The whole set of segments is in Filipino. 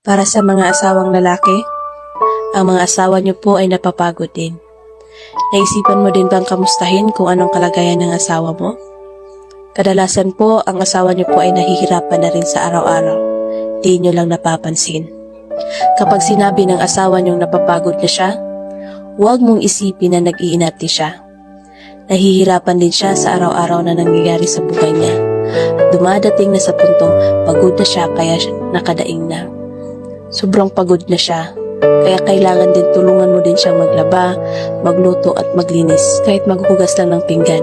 Para sa mga asawang lalaki, ang mga asawa niyo po ay napapagod din. Naisipan mo din bang kamustahin kung anong kalagayan ng asawa mo? Kadalasan po, ang asawa niyo po ay nahihirapan na rin sa araw-araw. Di niyo lang napapansin. Kapag sinabi ng asawa niyong napapagod na siya, huwag mong isipin na nag-iinati siya. Nahihirapan din siya sa araw-araw na nangyayari sa buhay niya. At dumadating na sa puntong pagod na siya kaya nakadaing na. Sobrang pagod na siya, kaya kailangan din tulungan mo din siyang maglaba, magluto at maglinis kahit maghugas lang ng pinggan.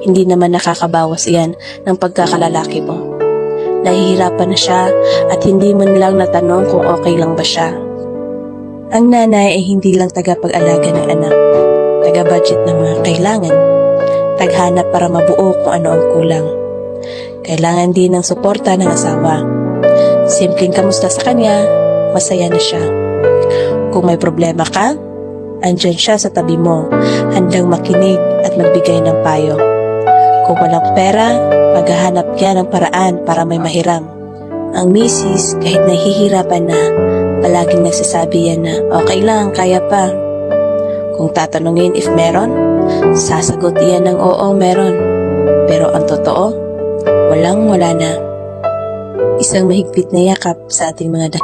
Hindi naman nakakabawas iyan ng pagkakalalaki mo. Nahihirapan na siya at hindi man lang natanong kung okay lang ba siya. Ang nanay ay hindi lang tagapag-alaga ng anak, taga-budget ng mga kailangan, taghanap para mabuo kung ano ang kulang. Kailangan din ng suporta ng asawa. Simpleng kamusta sa kanya, masaya na siya. Kung may problema ka, andyan siya sa tabi mo, handang makinig at magbigay ng payo. Kung walang pera, maghahanap yan ng paraan para may mahiram. Ang misis, kahit nahihirapan na, palaging nagsasabi yan na okay lang, kaya pa. Kung tatanungin if meron, sasagot iyan ng oo, meron. Pero ang totoo, walang-wala na. Isang mahigpit na yakap sa ating mga